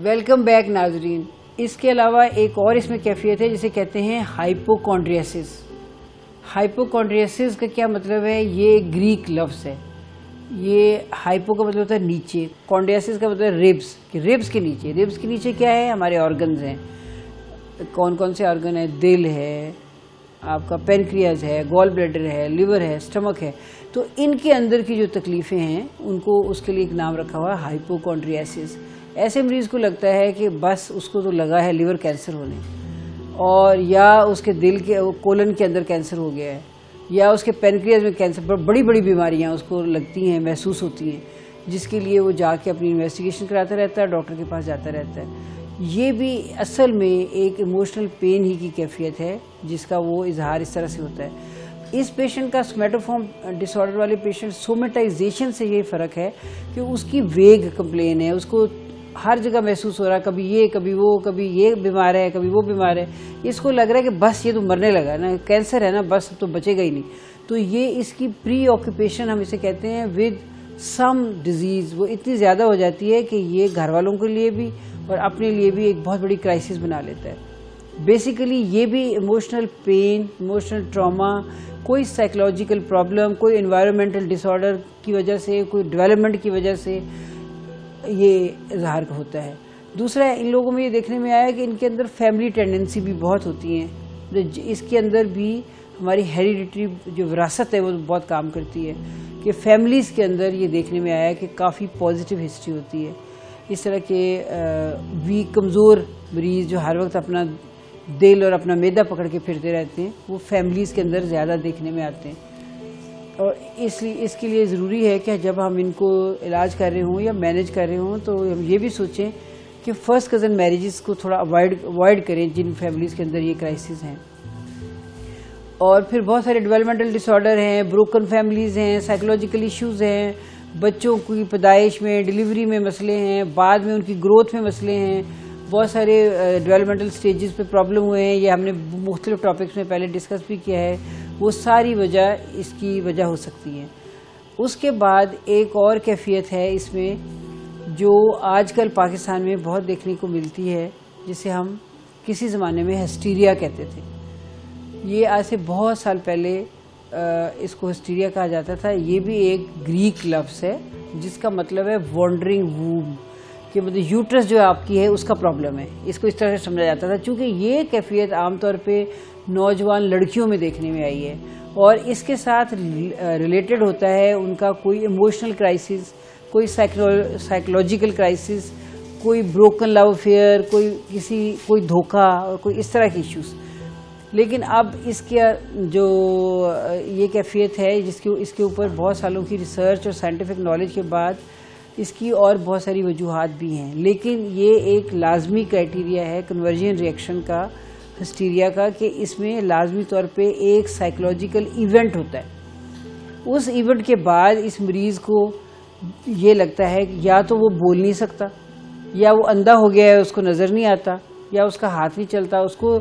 Welcome back ناظرین. اس کے علاوہ ایک اور اس میں کیفیت ہے جسے کہتے ہیں ہائپوکونڈریاسس. ہائپوکونڈریاسس کا کیا مطلب ہے؟ یہ گریک لفظ ہے. یہ ہائپو کا مطلب ہوتا ہے نیچے, کونڈریاسس کا مطلب ہے ریبس, کہ ریبس کے نیچے. ریبس کے نیچے کیا ہے؟ ہمارے آرگنز ہیں. کون کون سے آرگن ہیں؟ دل ہے, آپ کا پینکریاز ہے, گال بلیڈر ہے, لیور ہے, اسٹمک ہے. تو ان کے اندر کی جو تکلیفیں ہیں ان کو اس کے لیے ایک نام رکھا ہوا ہے ہائپوکونڈریاسس. ایسے مریض کو لگتا ہے کہ بس اس کو تو لگا ہے لیور کینسر ہونے, اور یا اس کے دل کے کولن کے اندر کینسر ہو گیا ہے, یا اس کے پینکریاز میں کینسر. بڑی بڑی بیماریاں اس کو لگتی ہیں, محسوس ہوتی ہیں, جس کے لیے وہ جا کے اپنی انویسٹیگیشن کراتا رہتا ہے, ڈاکٹر کے پاس جاتا رہتا ہے. یہ بھی اصل میں ایک ایموشنل پین ہی کی کیفیت ہے جس کا وہ اظہار اس طرح سے ہوتا ہے. اس پیشنٹ کا سومیٹوفارم ڈس آرڈر والے پیشنٹ سومیٹائزیشن سے یہ فرق ہے کہ اس کی ویگ کمپلین ہے, اس کو ہر جگہ محسوس ہو رہا ہے, کبھی یہ کبھی وہ, کبھی یہ بیمار ہے کبھی وہ بیمار ہے. اس کو لگ رہا ہے کہ بس یہ تو مرنے لگا نا, کینسر ہے نا, بس تو بچے گا ہی نہیں. تو یہ اس کی پری آکوپیشن ہم اسے کہتے ہیں ود سم ڈیزیز. وہ اتنی زیادہ ہو جاتی ہے کہ یہ گھر والوں کے لیے بھی اور اپنے لیے بھی ایک بہت بڑی کرائسس بنا لیتا ہے. بیسیکلی یہ بھی ایموشنل پین, ایموشنل ٹراما, کوئی سائیکولوجیکل پرابلم, کوئی انوائرمنٹل ڈس آرڈر کی وجہ سے, کوئی ڈیولپمنٹ کی وجہ سے یہ اظہار ہوتا ہے. دوسرا, ان لوگوں میں یہ دیکھنے میں آیا کہ ان کے اندر فیملی ٹینڈنسی بھی بہت ہوتی ہیں. اس کے اندر بھی ہماری ہیریڈیٹری جو وراثت ہے وہ بہت کام کرتی ہے, کہ فیملیز کے اندر یہ دیکھنے میں آیا کہ کافی پازیٹیو ہسٹری ہوتی ہے. اس طرح کے ویک کمزور مریض جو ہر وقت اپنا دل اور اپنا معدہ پکڑ کے پھرتے رہتے ہیں, وہ فیملیز کے اندر زیادہ دیکھنے میں آتے ہیں. اور اس کے لیے ضروری ہے کہ جب ہم ان کو علاج کر رہے ہوں یا مینیج کر رہے ہوں تو ہم یہ بھی سوچیں کہ فرسٹ کزن میریجز کو تھوڑا اوائڈ کریں جن فیملیز کے اندر یہ کرائسس ہیں. اور پھر بہت سارے ڈیولپمنٹل ڈس آرڈر ہیں, بروکن فیملیز ہیں, سائیکولوجیکل ایشوز ہیں, بچوں کی پیدائش میں, ڈیلیوری میں مسئلے ہیں, بعد میں ان کی گروتھ میں مسئلے ہیں, بہت سارے ڈیولپمنٹل سٹیجز پہ پرابلم ہوئے ہیں. یہ ہم نے مختلف ٹاپکس میں پہلے ڈسکس بھی کیا ہے. وہ ساری وجہ اس کی وجہ ہو سکتی ہے. اس کے بعد ایک اور کیفیت ہے اس میں جو آج کل پاکستان میں بہت دیکھنے کو ملتی ہے, جسے ہم کسی زمانے میں ہسٹیریا کہتے تھے. یہ آج سے بہت سال پہلے اس کو ہسٹیریا کہا جاتا تھا. یہ بھی ایک گریک لفظ ہے جس کا مطلب ہے وانڈرنگ ووم, کہ مطلب یوٹرس جو آپ کی ہے اس کا پرابلم ہے. اس کو اس طرح سے سمجھا جاتا تھا چونکہ یہ کیفیت عام طور پہ نوجوان لڑکیوں میں دیکھنے میں آئی ہے, اور اس کے ساتھ ریلیٹڈ ہوتا ہے ان کا کوئی ایموشنل کرائسس, کوئی سائیکولوجیکل کرائسس, کوئی بروکن لو افیئر, کوئی دھوکہ, اور کوئی اس طرح کے ایشوز. لیکن اب اس کا جو یہ کیفیت ہے اس کے اوپر بہت سالوں کی ریسرچ اور سائنٹیفک نالج کے بعد اس کی اور بہت ساری وجوہات بھی ہیں. لیکن یہ ایک لازمی کرائٹیریا ہے کنورژن ریئیکشن کا, ہسٹیریا کا, کہ اس میں لازمی طور پہ ایک سائیکولوجیکل ایونٹ ہوتا ہے. اس ایونٹ کے بعد اس مریض کو یہ لگتا ہے کہ یا تو وہ بول نہیں سکتا, یا وہ اندھا ہو گیا ہے, اس کو نظر نہیں آتا, یا اس کا ہاتھ نہیں چلتا. اس کو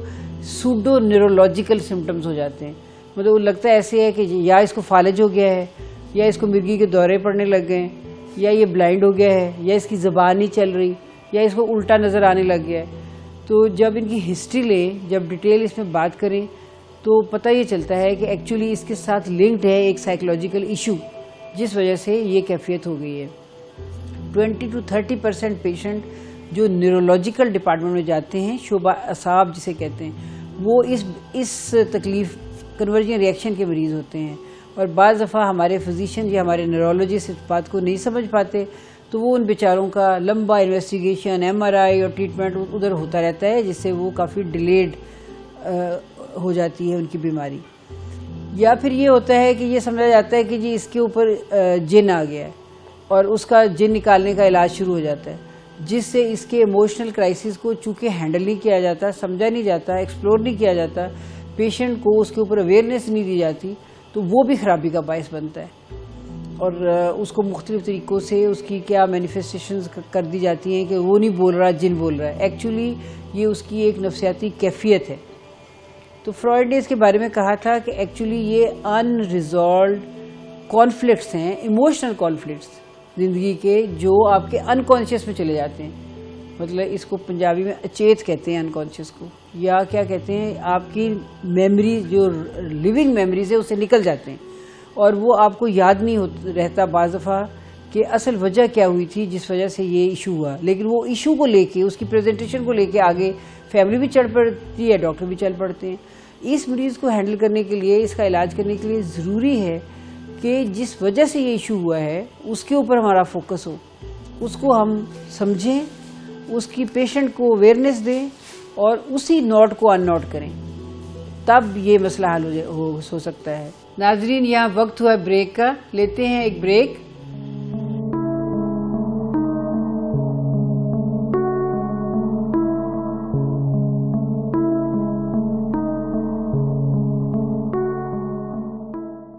سوڈو نیورولوجیکل سمٹمز ہو جاتے ہیں. مطلب وہ لگتا ہے ایسے ہے کہ یا اس کو فالج ہو گیا ہے, یا اس کو مرگی کے دورے پڑنے لگ گئے, یا یہ بلائنڈ ہو گیا ہے, یا اس کی زبان نہیں چل رہی, یا اس کو الٹا نظر آنے لگ گیا ہے. تو جب ان کی ہسٹری لیں, جب ڈیٹیل اس میں بات کریں, تو پتہ یہ چلتا ہے کہ ایکچولی اس کے ساتھ لنکڈ ہے ایک سائیکولوجیکل ایشو جس وجہ سے یہ کیفیت ہو گئی ہے. 20 to 30% پیشنٹ جو نیورولوجیکل ڈپارٹمنٹ میں جاتے ہیں, شعبہ اعصاب جسے کہتے ہیں, وہ اس تکلیف کنورژن ریئیکشن کے مریض ہوتے ہیں. اور بعض دفعہ ہمارے فزیشین یا ہمارے نیورولوجسٹ اس بات کو نہیں سمجھ پاتے, تو وہ ان بیچاروں کا لمبا انویسٹیگیشن, MRI اور ٹریٹمنٹ ادھر ہوتا رہتا ہے, جس سے وہ کافی ڈیلیڈ ہو جاتی ہے ان کی بیماری. یا پھر یہ ہوتا ہے کہ یہ سمجھا جاتا ہے کہ جی اس کے اوپر جن آ گیا ہے, اور اس کا جن نکالنے کا علاج شروع ہو جاتا ہے, جس سے اس کے ایموشنل کرائسس کو چونکہ ہینڈل نہیں کیا جاتا, سمجھا نہیں جاتا, ایکسپلور نہیں کیا جاتا, پیشنٹ کو اس کے اوپر اویئرنیس نہیں دی جاتی, تو وہ بھی خرابی کا باعث بنتا ہے. اور اس کو مختلف طریقوں سے اس کی کیا مینیفیسٹیشنز کر دی جاتی ہیں کہ وہ نہیں بول رہا, جن بول رہا ہے. ایکچولی یہ اس کی ایک نفسیاتی کیفیت ہے. تو فرائڈ نے اس کے بارے میں کہا تھا کہ ایکچولی یہ ان ریزالوڈ کانفلکٹس ہیں, ایموشنل کانفلکٹس زندگی کے, جو آپ کے انکانشیس میں چلے جاتے ہیں. مطلب اس کو پنجابی میں اچیت کہتے ہیں انکانشیس کو، یا کیا کہتے ہیں آپ کی میموری جو لیونگ میموریز ہے اسے نکل جاتے ہیں اور وہ آپ کو یاد نہیں رہتا بعض دفعہ کہ اصل وجہ کیا ہوئی تھی جس وجہ سے یہ ایشو ہوا، لیکن وہ ایشو کو لے کے اس کی پریزنٹیشن کو لے کے آگے فیملی بھی چل پڑتی ہے، ڈاکٹر بھی چل پڑتے ہیں۔ اس مریض کو ہینڈل کرنے کے لیے، اس کا علاج کرنے کے لیے ضروری ہے کہ جس وجہ سے یہ ایشو ہوا ہے اس کے اوپر ہمارا فوکس ہو، اس کو ہم سمجھیں، اس کی پیشنٹ کو اویئرنیس دیں اور اسی نوٹ کو ان نوٹ کریں، تب یہ مسئلہ حل ہو سکتا ہے۔ ناظرین، یہاں وقت ہوا بریک کا، لیتے ہیں ایک بریک۔